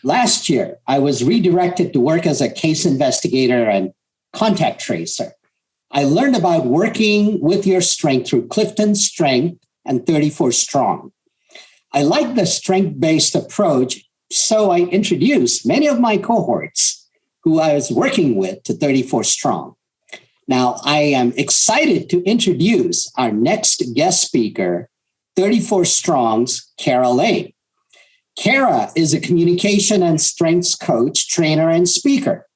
Last year, I was redirected to work as a case investigator and contact tracer. I learned about working with your strength through Clifton Strength and 34 Strong. I like the strength-based approach, so I introduced many of my cohorts who I was working with to 34 Strong. Now, I am excited to introduce our next guest speaker, 34 Strong's Cara Lane. Cara is a communication and strengths coach, trainer, and speaker.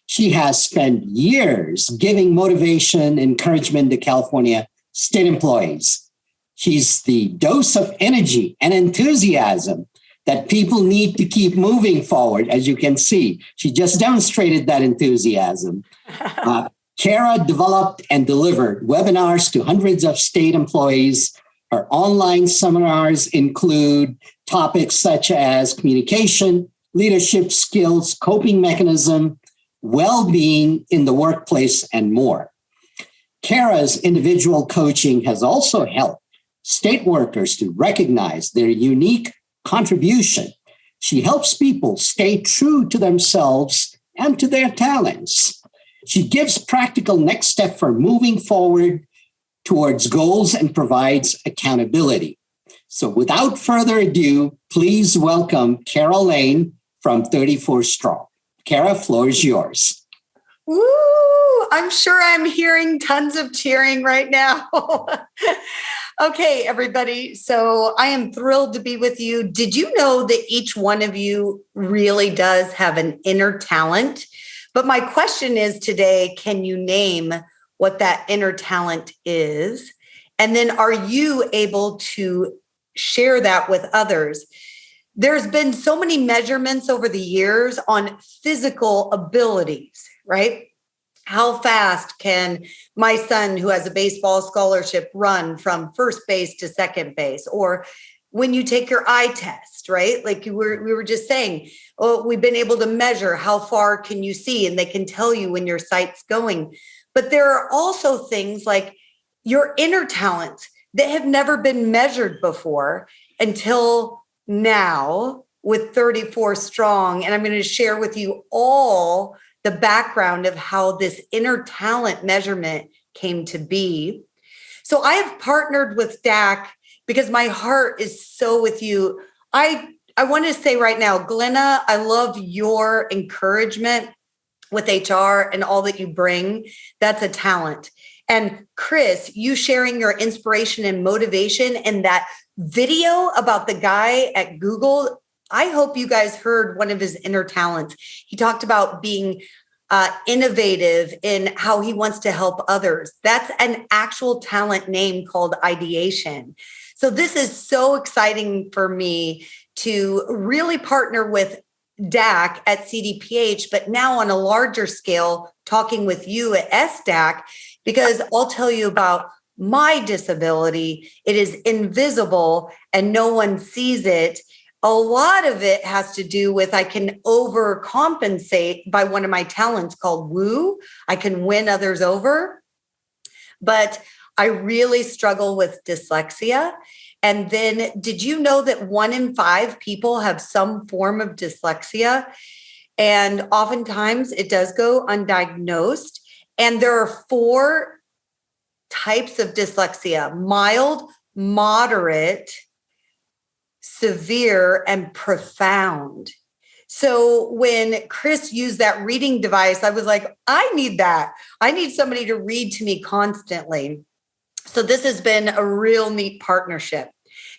She has spent years giving motivation, encouragement to California state employees. She's the dose of energy and enthusiasm that people need to keep moving forward. As you can see, she just demonstrated that enthusiasm. Cara developed and delivered webinars to hundreds of state employees. Her online seminars include topics such as communication, leadership skills, coping mechanism, well-being in the workplace, and more. Cara's individual coaching has also helped state workers to recognize their unique contribution. She helps people stay true to themselves and to their talents. She gives practical next step for moving forward towards goals and provides accountability. So without further ado, please welcome Cara Lane from 34 Strong. Cara, floor is yours. Woo! I'm sure I'm hearing tons of cheering right now. Okay, everybody. So I am thrilled to be with you. Did you know that each one of you really does have an inner talent? But my question is today, can you name what that inner talent is? And then are you able to share that with others? There's been so many measurements over the years on physical abilities, right? How fast can my son, who has a baseball scholarship, run from first base to second base? Or when you take your eye test, right? Like we were just saying, oh, we've been able to measure how far can you see, and they can tell you when your sight's going. But there are also things like your inner talents that have never been measured before until now with 34 Strong. And I'm going to share with you all the background of how this inner talent measurement came to be. So I have partnered with DAC because my heart is so with you. I want to say right now, Glenna, I love your encouragement with HR and all that you bring. That's a talent. And Chris, you sharing your inspiration and motivation and that video about the guy at Google, I hope you guys heard one of his inner talents. He talked about being innovative in how he wants to help others. That's an actual talent name called ideation. So this is so exciting for me to really partner with DAC at CDPH, but now on a larger scale, talking with you at SDAC, because I'll tell you about my disability. It is invisible and no one sees it. A lot of it has to do with I can overcompensate by one of my talents called woo. I can win others over, but I really struggle with dyslexia. And then did you know that 1 in 5 people have some form of dyslexia? And oftentimes it does go undiagnosed. And there are 4 types of dyslexia: mild, moderate, severe, and profound. So when Chris used that reading device, I was like, I need that. I need somebody to read to me constantly. So this has been a real neat partnership.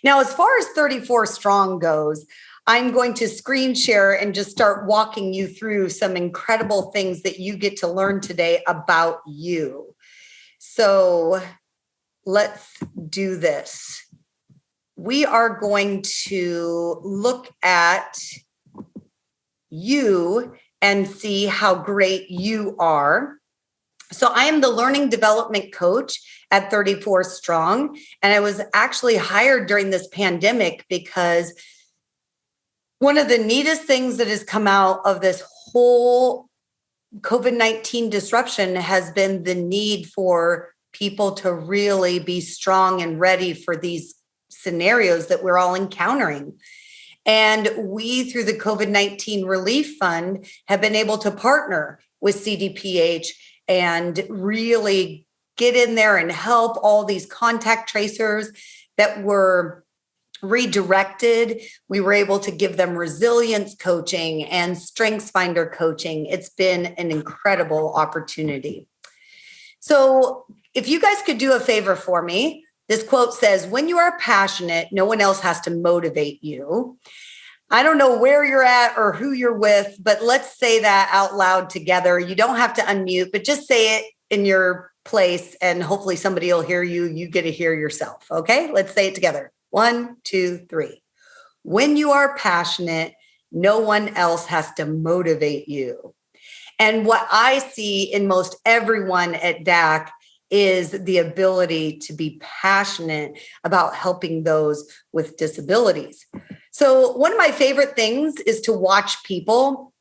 Now, as far as 34 Strong goes, I'm going to screen share and just start walking you through some incredible things that you get to learn today about you. So let's do this. We are going to look at you and see how great you are. So I am the learning development coach at 34 Strong, and I was actually hired during this pandemic because one of the neatest things that has come out of this whole COVID-19 disruption has been the need for people to really be strong and ready for these scenarios that we're all encountering. And we, through the COVID-19 Relief Fund, have been able to partner with CDPH and really get in there and help all these contact tracers that were redirected. We were able to give them resilience coaching and strengths finder coaching. It's been an incredible opportunity. So if you guys could do a favor for me, this quote says, when you are passionate, no one else has to motivate you. I don't know where you're at or who you're with, but let's say that out loud together. You don't have to unmute, but just say it in your place and hopefully somebody will hear you. You get to hear yourself. Okay, let's say it together. 1, 2, 3. When you are passionate, no one else has to motivate you. And what I see in most everyone at DAC is the ability to be passionate about helping those with disabilities. So one of my favorite things is to watch people.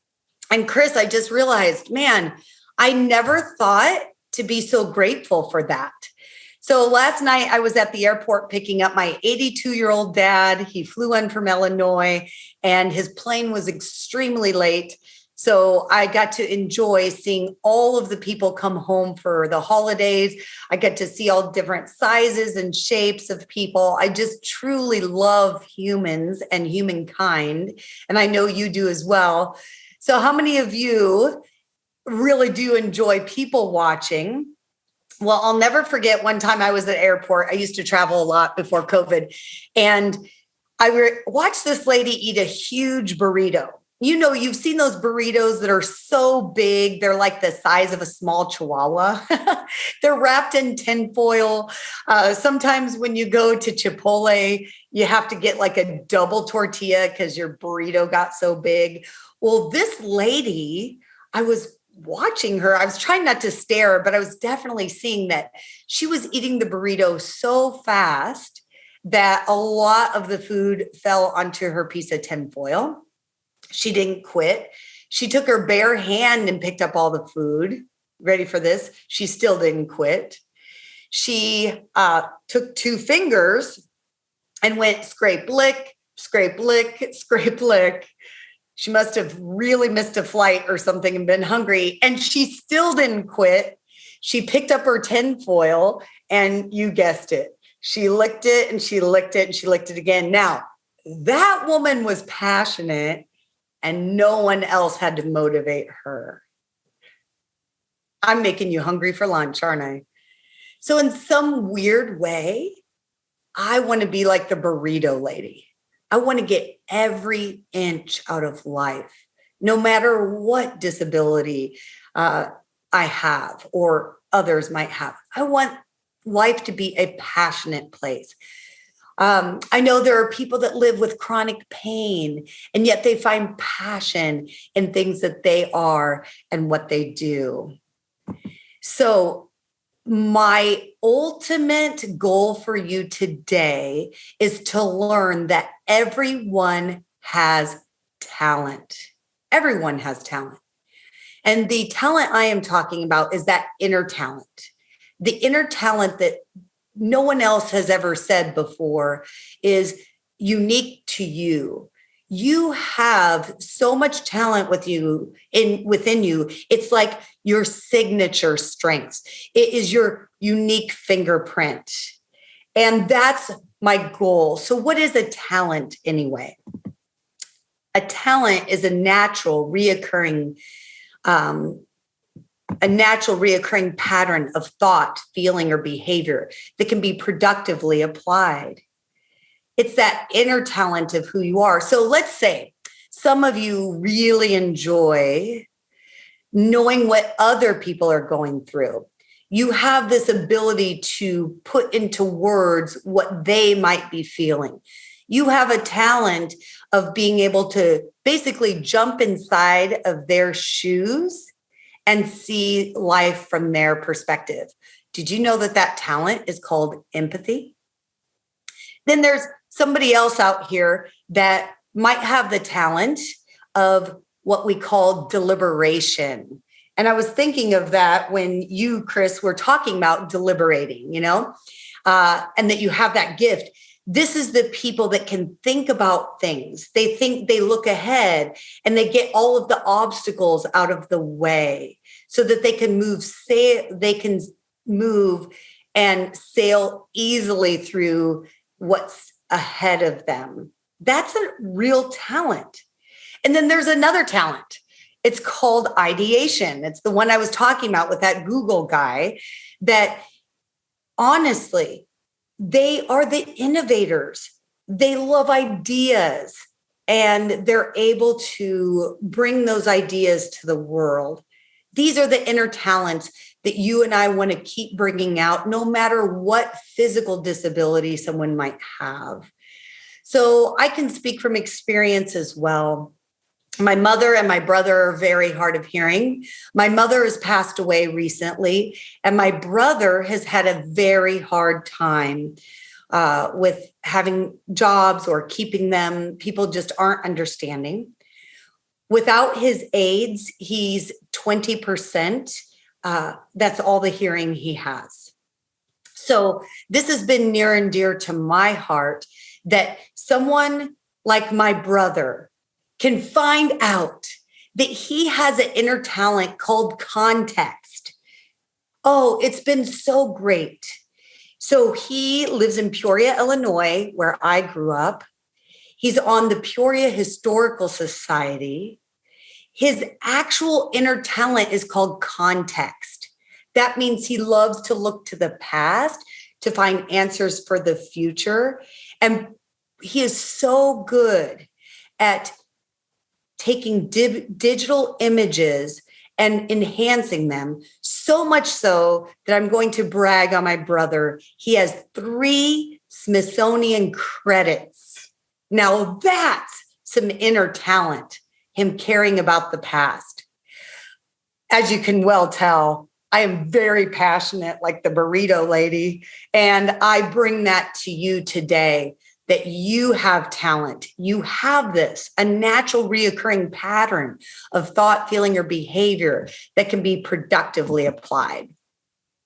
And Chris, I just realized, man, I never thought to be so grateful for that. So last night I was at the airport picking up my 82-year-old dad. He flew in from Illinois and his plane was extremely late. So I got to enjoy seeing all of the people come home for the holidays. I get to see all different sizes and shapes of people. I just truly love humans and humankind. And I know you do as well. So how many of you really do enjoy people watching? Well, I'll never forget one time I was at the airport. I used to travel a lot before COVID. And I watched this lady eat a huge burrito. You know, you've seen those burritos that are so big. They're like the size of a small chihuahua. They're wrapped in tinfoil. Sometimes when you go to Chipotle, you have to get like a double tortilla because your burrito got so big. Well, this lady, I was watching her. I was trying not to stare, but I was definitely seeing that she was eating the burrito so fast that a lot of the food fell onto her piece of tinfoil. She didn't quit. She took her bare hand and picked up all the food. Ready for this? She still didn't quit. She took 2 fingers and went scrape, lick, scrape, lick, scrape, lick. She must have really missed a flight or something and been hungry. And she still didn't quit. She picked up her tinfoil and you guessed it. She licked it and she licked it and she licked it again. Now, that woman was passionate and no one else had to motivate her. I'm making you hungry for lunch, aren't I? So in some weird way, I want to be like the burrito lady. I want to get every inch out of life, no matter what disability I have or others might have. I want life to be a passionate place. I know there are people that live with chronic pain, and yet they find passion in things that they are and what they do. So my ultimate goal for you today is to learn that everyone has talent. Everyone has talent. And the talent I am talking about is that inner talent. The inner talent that no one else has ever said before is unique to you. You have so much talent within you. It's like your signature strengths. It is your unique fingerprint. And that's my goal. So what is a talent anyway? A talent is a natural reoccurring pattern of thought, feeling, or behavior that can be productively applied. It's that inner talent of who you are. So let's say some of you really enjoy knowing what other people are going through. You have this ability to put into words what they might be feeling. You have a talent of being able to basically jump inside of their shoes and see life from their perspective. Did you know that that talent is called empathy? Then there's somebody else out here that might have the talent of what we call deliberation. And I was thinking of that when you, Chris, were talking about deliberating, and that you have that gift. This is the people that can think about things. They look ahead and they get all of the obstacles out of the way so that they can move and sail easily through what's ahead of them. That's a real talent. And then there's another talent. It's called ideation. It's the one I was talking about with that Google guy, that honestly, they are the innovators. They love ideas and they're able to bring those ideas to the world. These are the inner talents that you and I want to keep bringing out, no matter what physical disability someone might have. So I can speak from experience as well. My mother and my brother are very hard of hearing. My mother has passed away recently, and my brother has had a very hard time with having jobs or keeping them. People just aren't understanding. Without his aids, he's 20%. That's all the hearing he has. So this has been near and dear to my heart, that someone like my brother can find out that he has an inner talent called context. Oh, it's been so great. So he lives in Peoria, Illinois, where I grew up. He's on the Peoria Historical Society. His actual inner talent is called context. That means he loves to look to the past to find answers for the future. And he is so good at taking digital images and enhancing them, so much so that I'm going to brag on my brother. He has 3 Smithsonian credits. Now that's some inner talent, him caring about the past. As you can well tell, I am very passionate, like the burrito lady, and I bring that to you today, that you have talent. You have this, a natural reoccurring pattern of thought, feeling, or behavior that can be productively applied.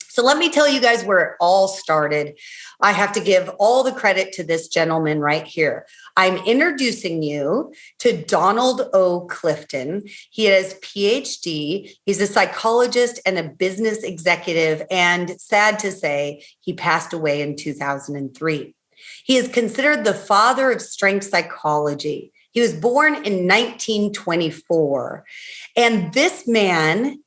So let me tell you guys where it all started. I have to give all the credit to this gentleman right here. I'm introducing you to Donald O. Clifton. He has PhD. He's a psychologist and a business executive. And sad to say, he passed away in 2003. He is considered the father of strength psychology. He was born in 1924. And this man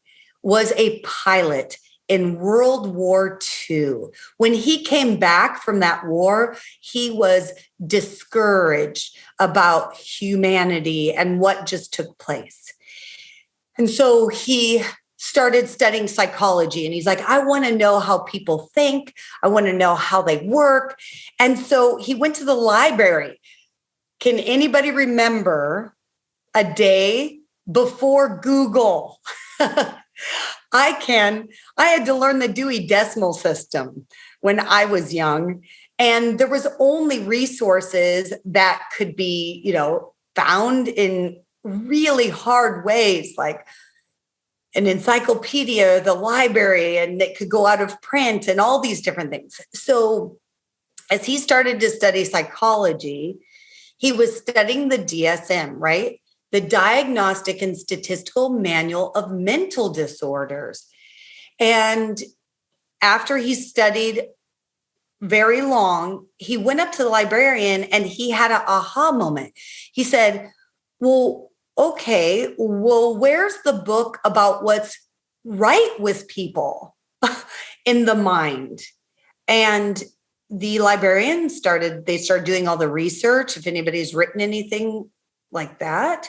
was a pilot in World War II. When he came back from that war, he was discouraged about humanity and what just took place. And so he started studying psychology, and he's like, I want to know how people think. I want to know how they work. And so he went to the library. Can anybody remember a day before Google? I can. I had to learn the Dewey Decimal System when I was young, and there was only resources that could be, found in really hard ways, like an encyclopedia, the library, and it could go out of print and all these different things. So as he started to study psychology, he was studying the DSM, right? The Diagnostic and Statistical Manual of Mental Disorders. And after he studied very long, he went up to the librarian and he had an aha moment. He said, where's the book about what's right with people in the mind? And the librarian started doing all the research, if anybody's written anything like that.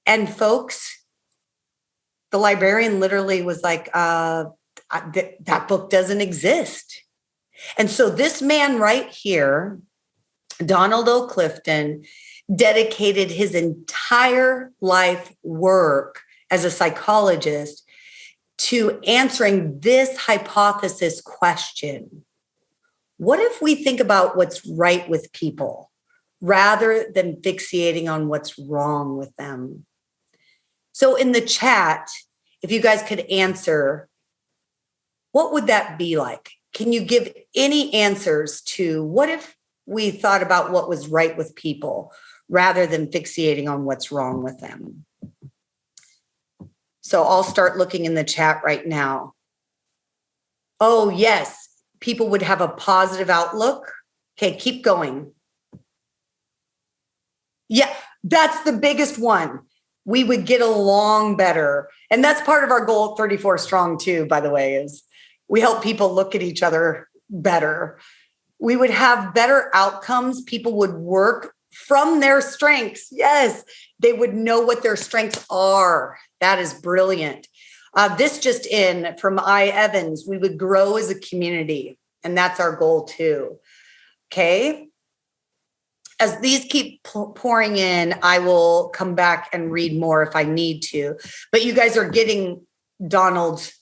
And folks, the librarian literally was like, that book doesn't exist. And so this man right here, Donald O. Clifton, dedicated his entire life work as a psychologist to answering this hypothesis question. What if we think about what's right with people rather than fixating on what's wrong with them? So in the chat, if you guys could answer, what would that be like? Can you give any answers to what if we thought about what was right with people rather than fixating on what's wrong with them. So I'll start looking in the chat right now. Oh, yes. People would have a positive outlook. Okay, keep going. Yeah, that's the biggest one. We would get along better. And that's part of our goal at 34 Strong too, by the way, is we help people look at each other better. We would have better outcomes. People would work from their strengths. Yes, they would know what their strengths are. That is brilliant. This just in from I. Evans, we would grow as a community. And that's our goal too. Okay. As these keep pouring in, I will come back and read more if I need to. But you guys are getting Donald's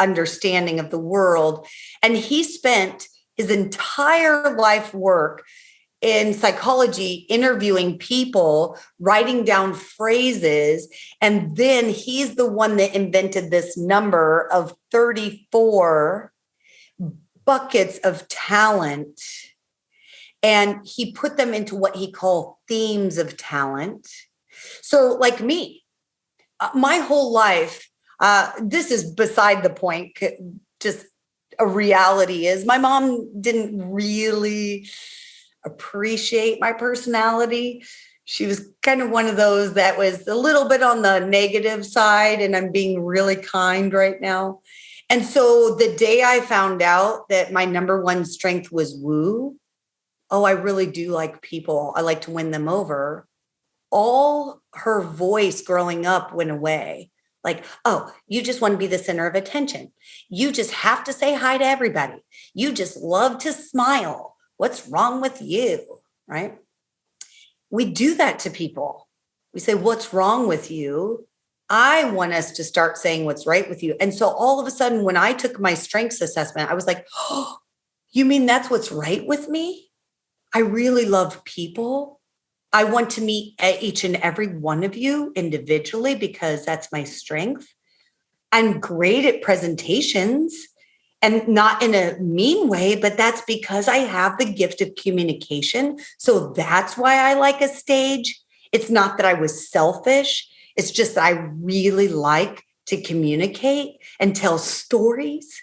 understanding of the world. And he spent his entire life work in psychology, interviewing people, writing down phrases. And then he's the one that invented this number of 34 buckets of talent. And he put them into what he called themes of talent. So like me, my whole life, this is beside the point, just a reality is my mom didn't really appreciate my personality. She was kind of one of those that was a little bit on the negative side, and I'm being really kind right now. And so the day I found out that my number one strength was woo, oh, I really do like people. I like to win them over. All her voice growing up went away. Like, oh, you just want to be the center of attention. You just have to say hi to everybody. You just love to smile. What's wrong with you, right? We do that to people. We say, what's wrong with you? I want us to start saying what's right with you. And so all of a sudden, when I took my strengths assessment, I was like, oh, you mean that's what's right with me? I really love people. I want to meet each and every one of you individually because that's my strength. I'm great at presentations, and not in a mean way, but that's because I have the gift of communication. So that's why I like a stage. It's not that I was selfish. It's just that I really like to communicate and tell stories.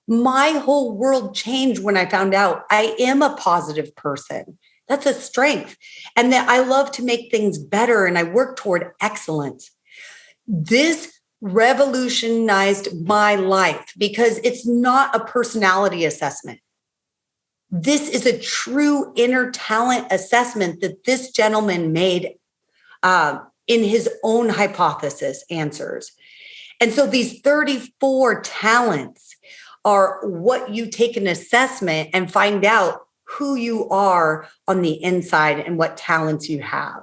My whole world changed when I found out I am a positive person. That's a strength. And that I love to make things better and I work toward excellence. This revolutionized my life because it's not a personality assessment. This is a true inner talent assessment that this gentleman made in his own hypothesis answers. And so these 34 talents are what you take an assessment and find out who you are on the inside and what talents you have.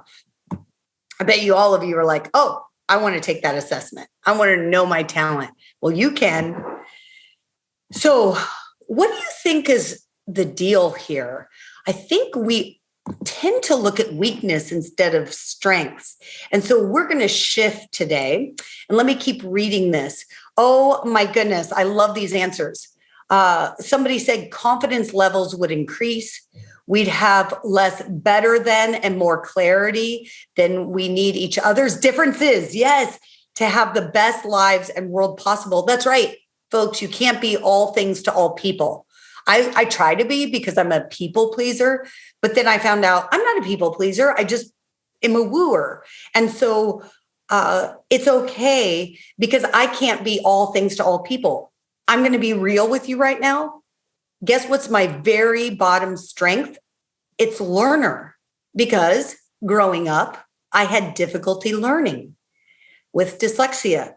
I bet you all of you are like, oh, I want to take that assessment. I want to know my talent. Well, you can. So what do you think is the deal here? I think we tend to look at weakness instead of strengths. And so we're going to shift today. And let me keep reading this. Oh my goodness, I love these answers. Somebody said confidence levels would increase. We'd have less better than and more clarity. Then we need each other's differences. Yes, to have the best lives and world possible. That's right, folks. You can't be all things to all people. I try to be because I'm a people pleaser, but then I found out I'm not a people pleaser. I just am a wooer. And so it's okay because I can't be all things to all people. I'm going to be real with you right now. Guess what's my very bottom strength? It's learner, because growing up, I had difficulty learning with dyslexia.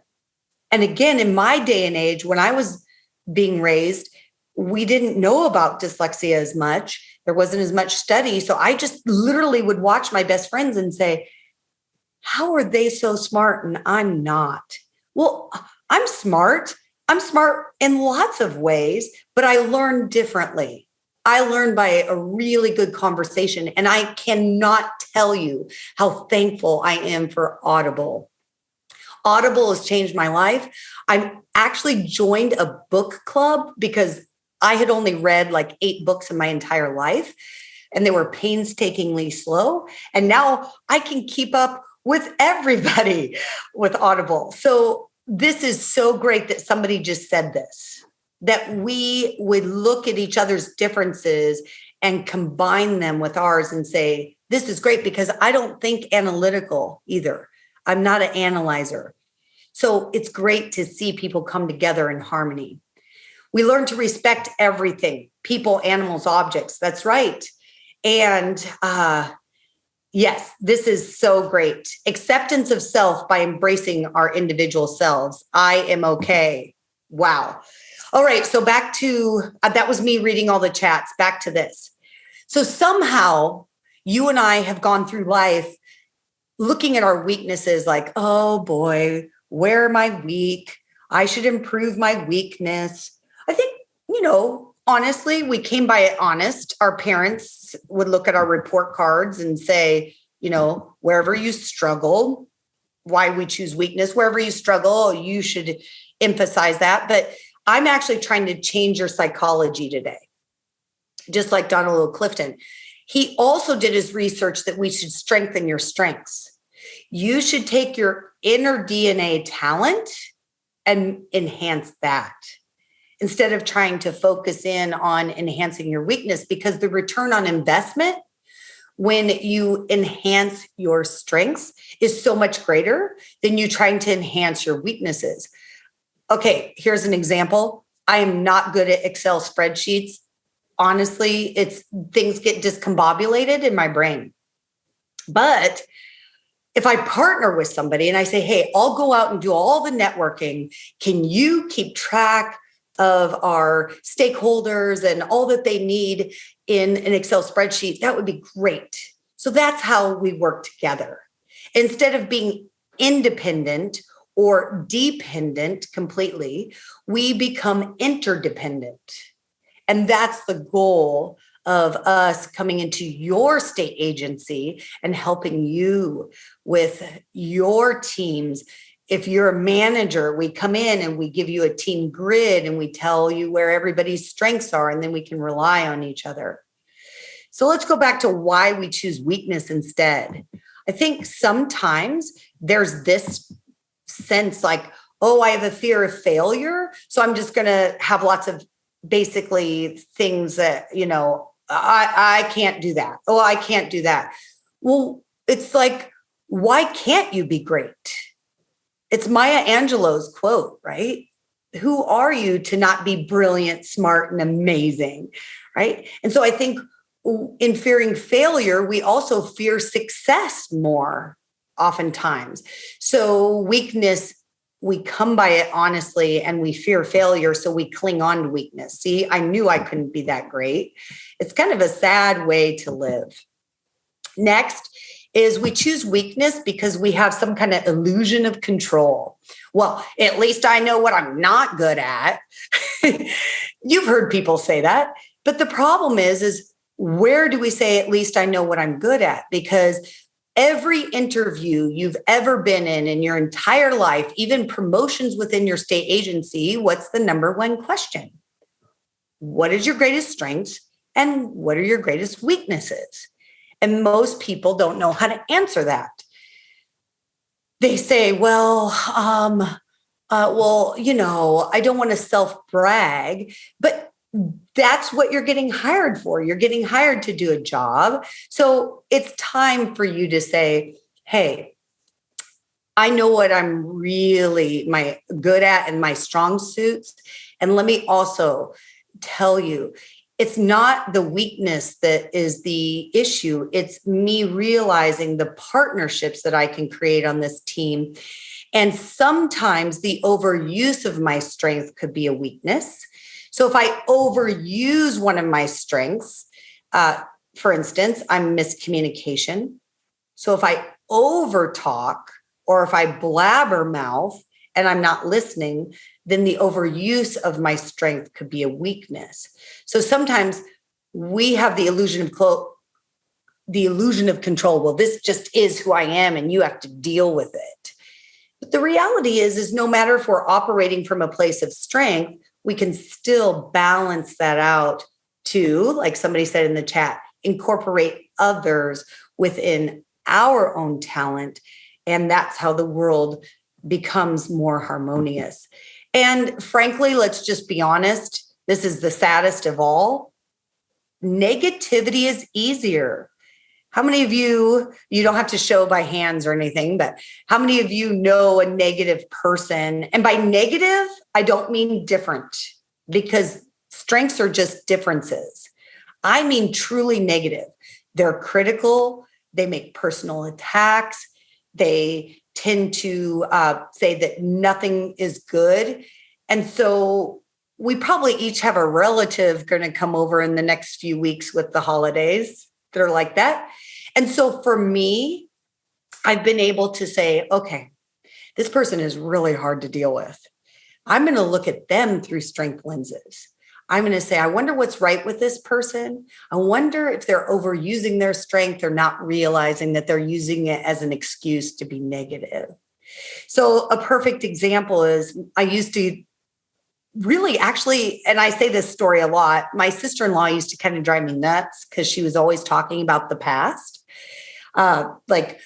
And again, in my day and age, when I was being raised, we didn't know about dyslexia as much. There wasn't as much study. So I just literally would watch my best friends and say, how are they so smart and I'm not? Well, I'm smart. I'm smart in lots of ways, but I learn differently. I learn by a really good conversation. And I cannot tell you how thankful I am for Audible. Audible has changed my life. I've actually joined a book club because I had only read like 8 books in my entire life, and they were painstakingly slow. And now I can keep up with everybody with Audible. So this is so great that somebody just said this, that we would look at each other's differences and combine them with ours and say, this is great, because I don't think analytical either. I'm not an analyzer. So it's great to see people come together in harmony. We learn to respect everything, people, animals, objects. That's right. And yes, this is so great. Acceptance of self by embracing our individual selves. I am okay. Wow. All right. So back to, that was me reading all the chats. Back to this. So somehow you and I have gone through life looking at our weaknesses like, oh boy, where am I weak? I should improve my weakness. I think, honestly, we came by it honest. Our parents would look at our report cards and say, wherever you struggle, why we choose weakness, wherever you struggle, you should emphasize that. But I'm actually trying to change your psychology today, just like Donald Clifton. He also did his research that we should strengthen your strengths. You should take your inner DNA talent and enhance that, instead of trying to focus in on enhancing your weakness, because the return on investment when you enhance your strengths is so much greater than you trying to enhance your weaknesses. Okay, here's an example. I am not good at Excel spreadsheets. Honestly, things get discombobulated in my brain. But if I partner with somebody and I say, hey, I'll go out and do all the networking, can you keep track of our stakeholders and all that they need in an Excel spreadsheet? That would be great. So that's how we work together. Instead of being independent or dependent completely, we become interdependent. And that's the goal of us coming into your state agency and helping you with your teams. If you're a manager, we come in and we give you a team grid and we tell you where everybody's strengths are, and then we can rely on each other. So let's go back to why we choose weakness instead. I think sometimes there's this sense like, oh, I have a fear of failure, so I'm just going to have lots of basically things that, I can't do that. Oh, I can't do that. Well, it's like, why can't you be great? It's Maya Angelou's quote, right? Who are you to not be brilliant, smart, and amazing, right? And so I think in fearing failure, we also fear success more oftentimes. So weakness, we come by it honestly, and we fear failure, so we cling on to weakness. See, I knew I couldn't be that great. It's kind of a sad way to live. Next is we choose weakness because we have some kind of illusion of control. Well, at least I know what I'm not good at. You've heard people say that. But the problem is where do we say, at least I know what I'm good at? Because every interview you've ever been in your entire life, even promotions within your state agency, what's the number one question? What is your greatest strengths and what are your greatest weaknesses? And most people don't know how to answer that. They say, well, I don't want to self-brag, but that's what you're getting hired for. You're getting hired to do a job. So it's time for you to say, hey, I know what I'm really good at and my strong suits. And let me also tell you, it's not the weakness that is the issue. It's me realizing the partnerships that I can create on this team. And sometimes the overuse of my strength could be a weakness. So if I overuse one of my strengths, for instance, I'm miscommunication. So if I overtalk or if I blabbermouth and I'm not listening, then the overuse of my strength could be a weakness. So sometimes we have the illusion of control. Well, this just is who I am and you have to deal with it. But the reality is no matter if we're operating from a place of strength, we can still balance that out to, like somebody said in the chat, incorporate others within our own talent. And that's how the world becomes more harmonious. And frankly, let's just be honest, this is the saddest of all. Negativity is easier. How many of you don't have to show by hands or anything, but how many of you know a negative person? And by negative, I don't mean different, because strengths are just differences. I mean truly negative. They're critical. They make personal attacks. They tend to say that nothing is good. And so we probably each have a relative going to come over in the next few weeks with the holidays that are like that. And so for me, I've been able to say, okay, this person is really hard to deal with. I'm going to look at them through strength lenses. I'm going to say, I wonder what's right with this person. I wonder if they're overusing their strength or not realizing that they're using it as an excuse to be negative. So a perfect example is I used to really actually, and I say this story a lot, my sister-in-law used to kind of drive me nuts because she was always talking about the past. Like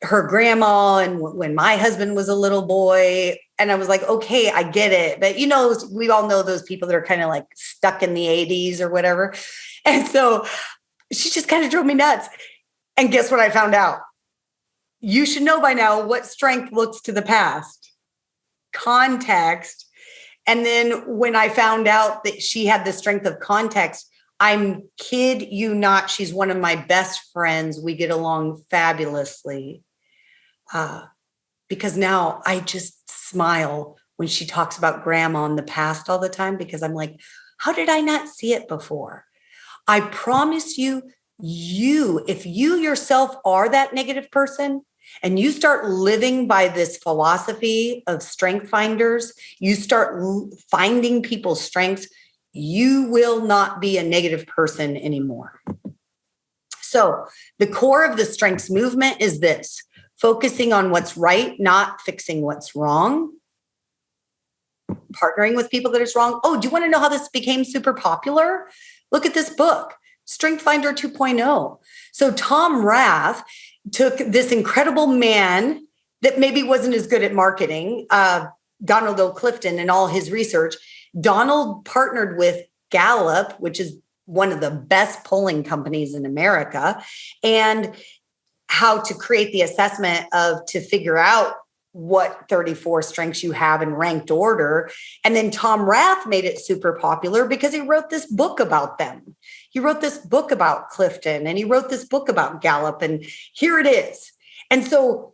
her grandma and when my husband was a little boy. And I was like, okay, I get it. But, you know, we all know those people that are kind of like stuck in the 80s or whatever. And so she just kind of drove me nuts. And guess what I found out? You should know by now what strength looks to the past. Context. And then when I found out that she had the strength of context, I'm kid you not, she's one of my best friends. We get along fabulously. Because now I just smile when she talks about grandma in the past all the time, because I'm like, how did I not see it before? I promise you, if you yourself are that negative person and you start living by this philosophy of strength finders, you start finding people's strengths, you will not be a negative person anymore. So the core of the strengths movement is this: focusing on what's right, not fixing what's wrong. Partnering with people that is wrong. Oh, do you want to know how this became super popular? Look at this book, Strength Finder 2.0. So Tom Rath took this incredible man that maybe wasn't as good at marketing, Donald O. Clifton, and all his research. Donald partnered with Gallup, which is one of the best polling companies in America, and how to create the assessment to figure out what 34 strengths you have in ranked order. And then Tom Rath made it super popular because he wrote this book about them. He wrote this book about Clifton, and he wrote this book about Gallup, and here it is. And so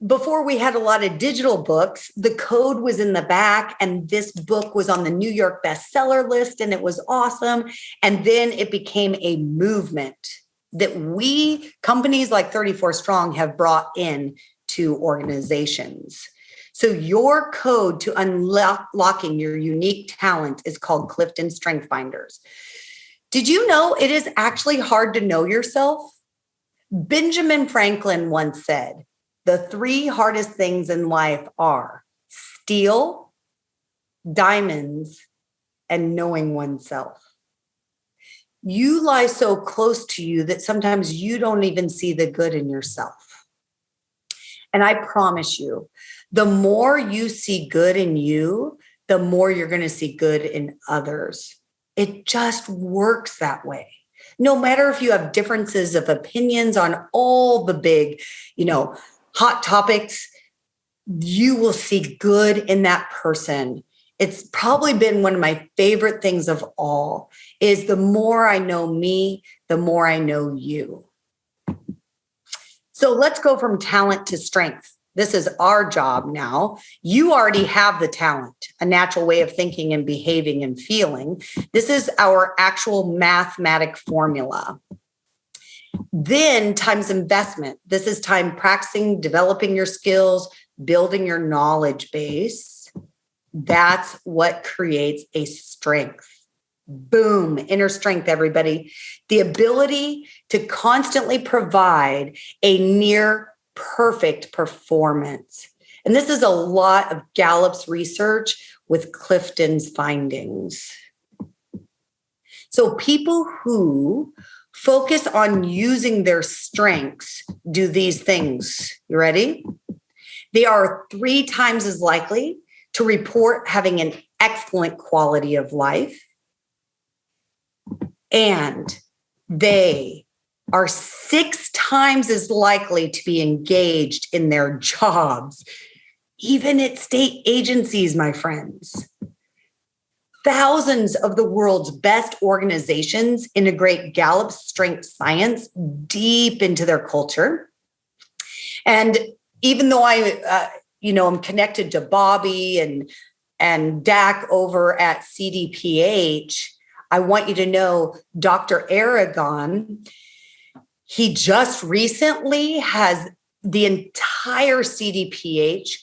before we had a lot of digital books, the code was in the back, and this book was on the New York bestseller list, and it was awesome. And then it became a movement that companies like 34 Strong have brought in to organizations. So your code to unlocking your unique talent is called Clifton Strength Finders. Did you know it is actually hard to know yourself? Benjamin Franklin once said, the 3 hardest things in life are steel, diamonds, and knowing oneself. You lie so close to you that sometimes you don't even see the good in yourself. And I promise you, the more you see good in you, the more you're going to see good in others. It just works that way. No matter if you have differences of opinions on all the big, hot topics, you will see good in that person. It's probably been one of my favorite things of all, is the more I know me, the more I know you. So let's go from talent to strength. This is our job now. You already have the talent, a natural way of thinking and behaving and feeling. This is our actual mathematic formula. Then times investment. This is time practicing, developing your skills, building your knowledge base. That's what creates a strength. Boom, inner strength, everybody. The ability to constantly provide a near perfect performance. And this is a lot of Gallup's research with Clifton's findings. So people who focus on using their strengths do these things. You ready? They are 3 times as likely to report having an excellent quality of life. And they are 6 times as likely to be engaged in their jobs, even at state agencies, my friends. Thousands of the world's best organizations integrate Gallup's strength science deep into their culture. And even though I'm connected to Bobby and Dak over at CDPH, I want you to know Dr. Aragon, he just recently has the entire CDPH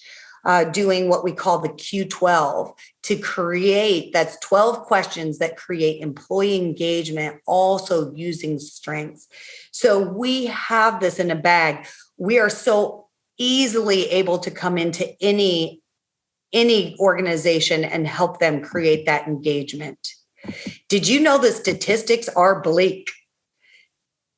doing what we call the Q12 to create, that's 12 questions that create employee engagement, also using strengths. So we have this in a bag. We are so easily able to come into any organization and help them create that engagement. Did you know the statistics are bleak?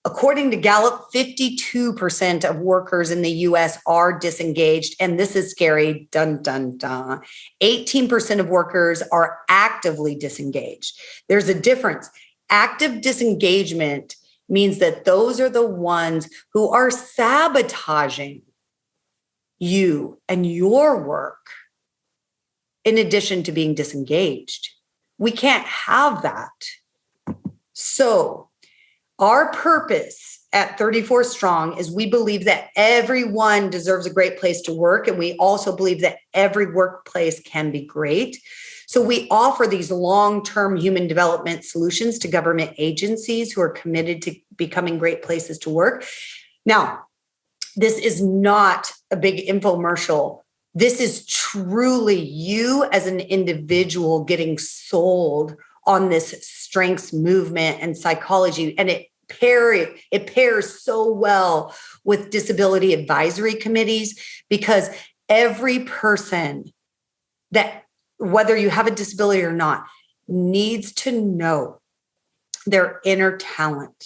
According to Gallup, 52% of workers in the US are disengaged, and this is scary, dun, dun, dun. 18% of workers are actively disengaged. There's a difference. Active disengagement means that those are the ones who are sabotaging you and your work in addition to being disengaged. We can't have that. So our purpose at 34 Strong is we believe that everyone deserves a great place to work. And we also believe that every workplace can be great. So we offer these long-term human development solutions to government agencies who are committed to becoming great places to work. Now, this is not a big infomercial. This is truly you as an individual getting sold on this strengths movement and psychology. And it pairs so well with disability advisory committees, because every person that, whether you have a disability or not, needs to know their inner talent.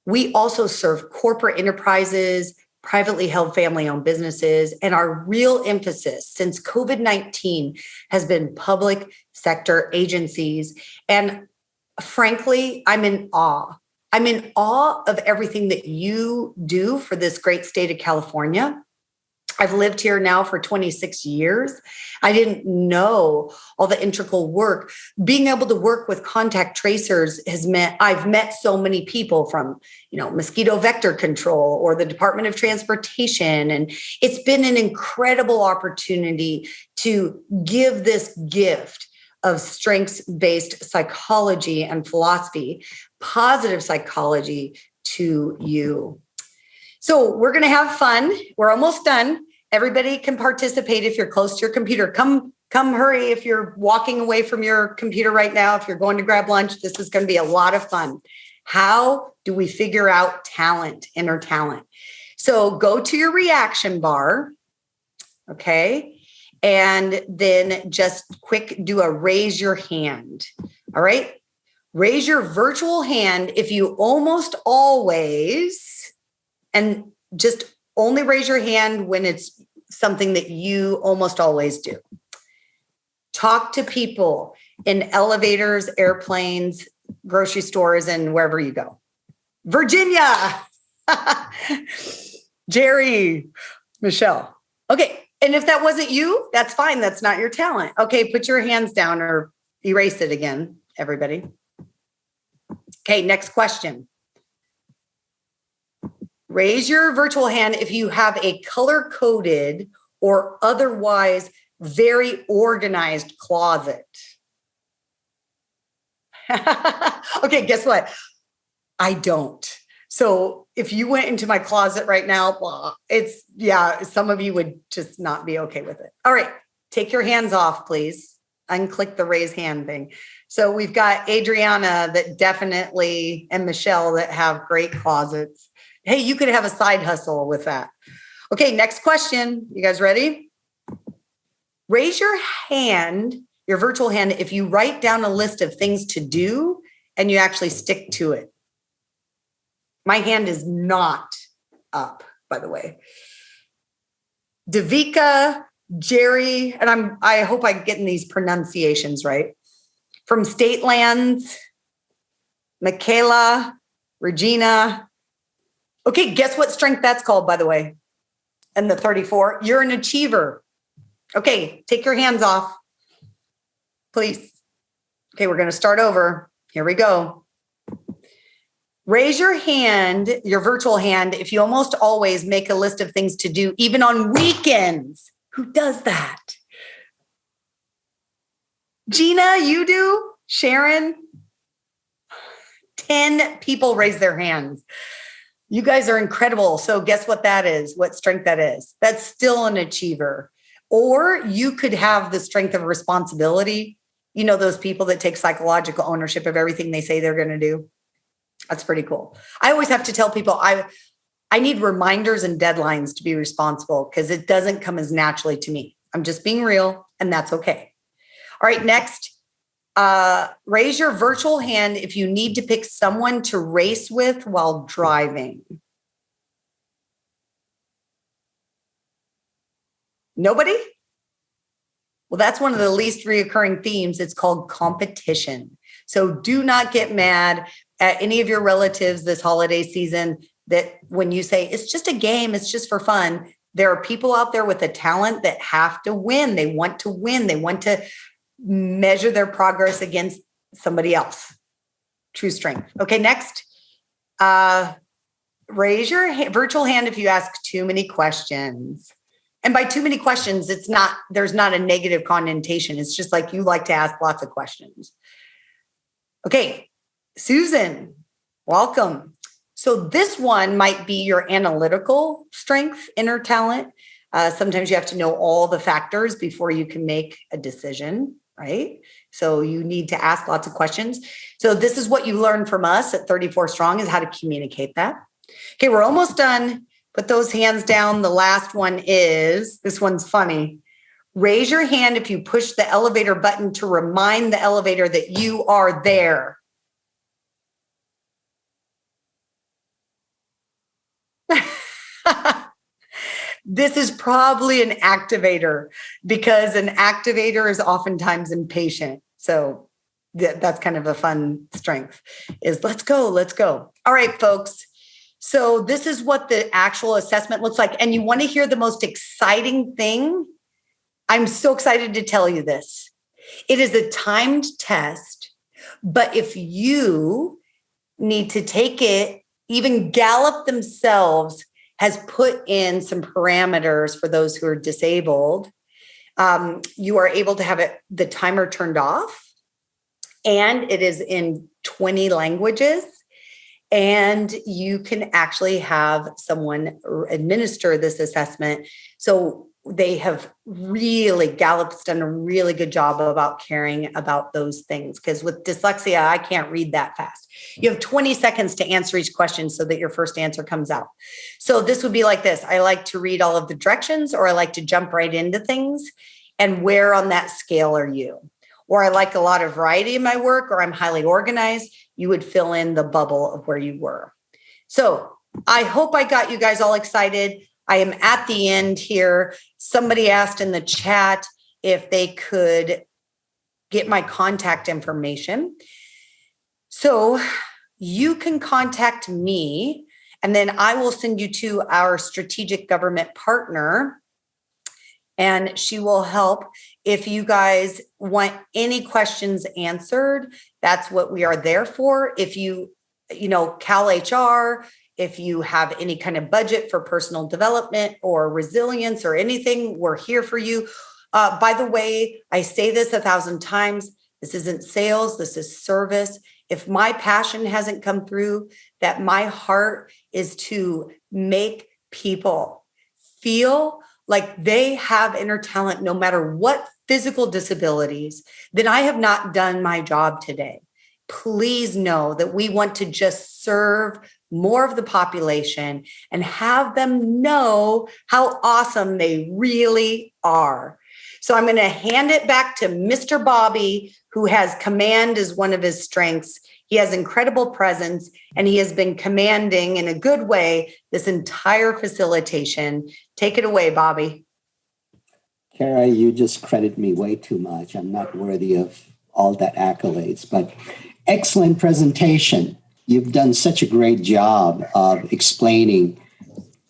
We also serve corporate enterprises, privately held family-owned businesses, and our real emphasis since COVID-19 has been public sector agencies. And frankly, I'm in awe. I'm in awe of everything that you do for this great state of California. I've lived here now for 26 years. I didn't know all the integral work. Being able to work with contact tracers has meant I've met so many people from, mosquito vector control or the Department of Transportation. And it's been an incredible opportunity to give this gift of strengths-based psychology and philosophy, positive psychology to you. So we're going to have fun. We're almost done. Everybody can participate if you're close to your computer. Come hurry if you're walking away from your computer right now. If you're going to grab lunch, this is going to be a lot of fun. How do we figure out talent, inner talent? So go to your reaction bar, okay? And then just do a raise your hand, all right? Raise your virtual hand if you almost always, and just only raise your hand when it's something that you almost always do. Talk to people in elevators, airplanes, grocery stores, and wherever you go. Virginia, Jerry, Michelle. Okay. And if that wasn't you, that's fine. That's not your talent. Okay. Put your hands down or erase it again, everybody. Okay. Next question. Raise your virtual hand if you have a color-coded or otherwise very organized closet. Okay, guess what? I don't. So if you went into my closet right now, well, some of you would just not be okay with it. All right, take your hands off, please. Unclick the raise hand thing. So we've got Adriana that definitely, and Michelle that have great closets. Hey, you could have a side hustle with that. Okay, next question. You guys ready? Raise your hand, your virtual hand, if you write down a list of things to do and you actually stick to it. My hand is not up, by the way. Davika, Jerry, and I hope I'm getting these pronunciations right. From State Lands, Michaela, Regina. Okay, guess what strength that's called, by the way? And the 34, you're an achiever. Okay, take your hands off, please. Okay, we're going to start over. Here we go. Raise your hand, your virtual hand, if you almost always make a list of things to do, even on weekends. Who does that? Gina, you do? Sharon? 10 people raise their hands. You guys are incredible. So guess what that is? What strength that is? That's still an achiever. Or you could have the strength of responsibility. You know, those people that take psychological ownership of everything they say they're going to do. That's pretty cool. I always have to tell people I need reminders and deadlines to be responsible because it doesn't come as naturally to me. I'm just being real, and that's okay. All right, next, raise your virtual hand if you need to pick someone to race with while driving. Nobody? Well, that's one of the least reoccurring themes. It's called competition. So do not get mad at any of your relatives this holiday season that when you say it's just a game, it's just for fun. There are people out there with a talent that have to win. They want to win. They want to measure their progress against somebody else. True strength. Okay, next. Raise your virtual hand if you ask too many questions. And by too many questions, there's not a negative connotation. It's just like you like to ask lots of questions. Okay, Susan, welcome. So this one might be your analytical strength, inner talent. Sometimes you have to know all the factors before you can make a decision, right? So you need to ask lots of questions. So this is what you learned from us at 34 Strong is how to communicate that. Okay, we're almost done. Put those hands down. The last one is, this one's funny. Raise your hand if you push the elevator button to remind the elevator that you are there. This is probably an activator because an activator is oftentimes impatient. So that's kind of a fun strength is let's go. All right, folks. So this is what the actual assessment looks like. And you want to hear the most exciting thing? I'm so excited to tell you this. It is a timed test, but if you need to take it, even Gallup themselves has put in some parameters for those who are disabled. You are able to have the timer turned off, and it is in 20 languages. And you can actually have someone administer this assessment. So they have Gallup's done a really good job about caring about those things. Because with dyslexia, I can't read that fast. You have 20 seconds to answer each question so that your first answer comes out. So this would be like this. I like to read all of the directions, or I like to jump right into things. And where on that scale are you? Or I like a lot of variety in my work, or I'm highly organized. You would fill in the bubble of where you were. So I hope I got you guys all excited. I am at the end here. Somebody asked in the chat if they could get my contact information. So you can contact me, and then I will send you to our strategic government partner, and she will help. If you guys want any questions answered, that's what we are there for. If you Cal HR, if you have any kind of budget for personal development or resilience or anything, we're here for you. By the way, I say this 1,000 times. This isn't sales. This is service. If my passion hasn't come through, that my heart is to make people feel like they have inner talent no matter what physical disabilities, then I have not done my job today. Please know that we want to just serve more of the population and have them know how awesome they really are. So I'm going to hand it back to Mr. Bobby, who has command as one of his strengths. He has incredible presence, and he has been commanding in a good way this entire facilitation. Take it away, Bobby. Cara, you just credit me way too much. I'm not worthy of all that accolades, but excellent presentation. You've done such a great job of explaining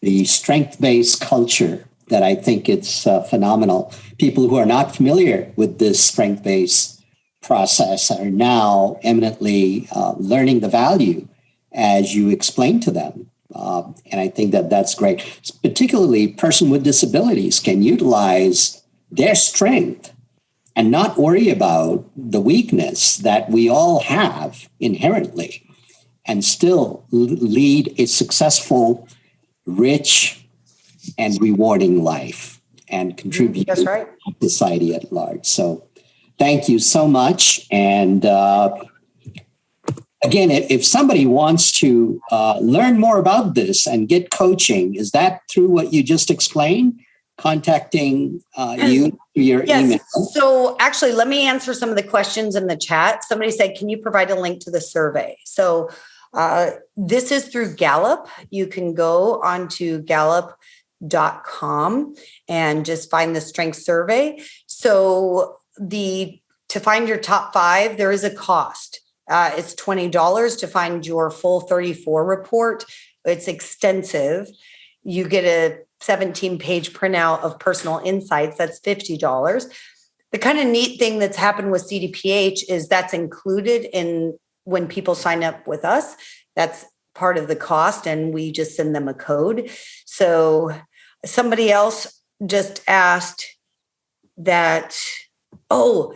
the strength-based culture that I think it's phenomenal. People who are not familiar with this strength-based process are now eminently learning the value as you explain to them. And I think that that's great. Particularly, person with disabilities can utilize their strength and not worry about the weakness that we all have inherently and still lead a successful, rich, and rewarding life and contribute That's right. to society at large. So thank you so much. And again, if somebody wants to learn more about this and get coaching, is that through what you just explained? Contacting you through your email? So actually, let me answer some of the questions in the chat. Somebody said, can you provide a link to the survey? So this is through Gallup. You can go onto gallup.com and just find the strength survey. So to find your top 5, there is a cost. It's $20 to find your full 34 report. It's extensive. You get a 17-page printout of personal insights. That's $50. The kind of neat thing that's happened with CDPH is that's included in when people sign up with us. That's part of the cost, and we just send them a code. So somebody else just asked that,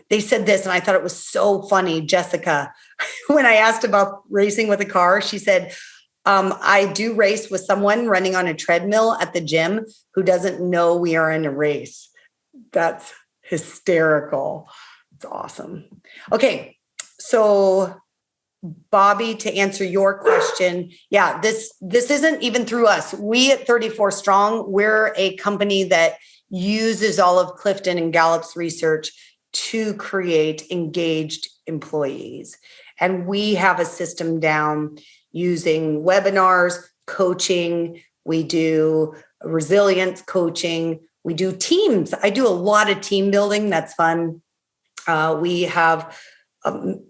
they said this, and I thought it was so funny, Jessica. When I asked about racing with a car, she said, I do race with someone running on a treadmill at the gym who doesn't know we are in a race. That's hysterical. It's awesome. Okay. So Bobby, to answer your question, this isn't even through us. We at 34 Strong, we're a company that uses all of Clifton and Gallup's research to create engaged employees. And we have a system down using webinars, coaching. We do resilience coaching. We do teams. I do a lot of team building. That's fun. We have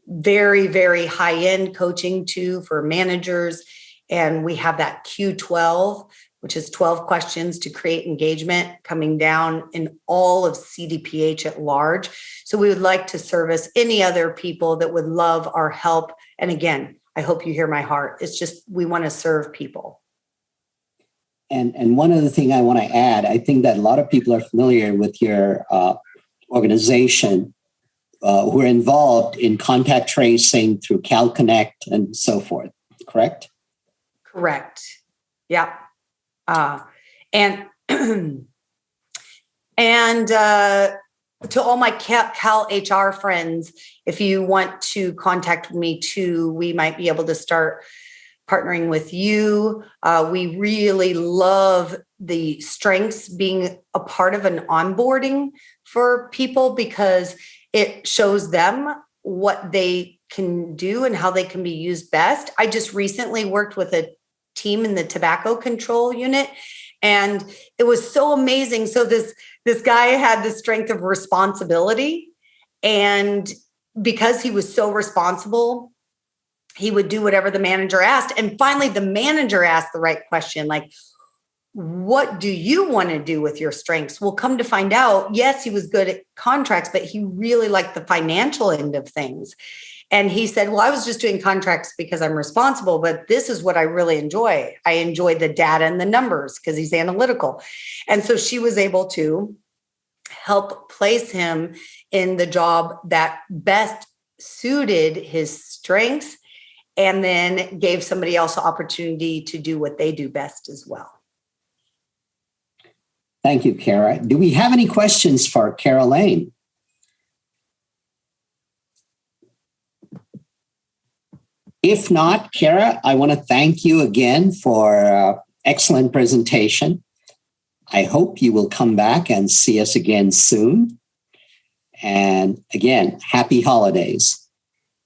very, very high-end coaching too for managers. And we have that Q12, which is 12 questions to create engagement, coming down in all of CDPH at large. So we would like to service any other people that would love our help. And again, I hope you hear my heart. It's just, we want to serve people. And one other thing I want to add, I think that a lot of people are familiar with your organization who are involved in contact tracing through CalConnect and so forth, correct? Correct. Yeah. And to all my Cal HR friends, if you want to contact me too, we might be able to start partnering with you. We really love the strengths being a part of an onboarding for people because it shows them what they can do and how they can be used best. I just recently worked with a team in the tobacco control unit, and it was so amazing. So this guy had the strength of responsibility, and because he was so responsible, he would do whatever the manager asked. And finally, the manager asked the right question, like, what do you want to do with your strengths? Well, come to find out, yes, he was good at contracts, but he really liked the financial end of things. And he said, well, I was just doing contracts because I'm responsible, but this is what I really enjoy. I enjoy the data and the numbers because he's analytical. And so she was able to help place him in the job that best suited his strengths, and then gave somebody else the opportunity to do what they do best as well. Thank you, Cara. Do we have any questions for Cara Lane? If not, Cara, I want to thank you again for excellent presentation. I hope you will come back and see us again soon. And again, happy holidays.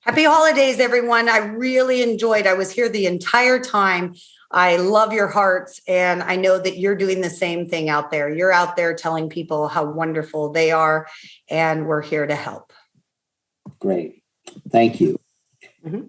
Happy holidays, everyone. I really enjoyed. I was here the entire time. I love your hearts, and I know that you're doing the same thing out there. You're out there telling people how wonderful they are, and we're here to help. Great. Thank you. Mm-hmm.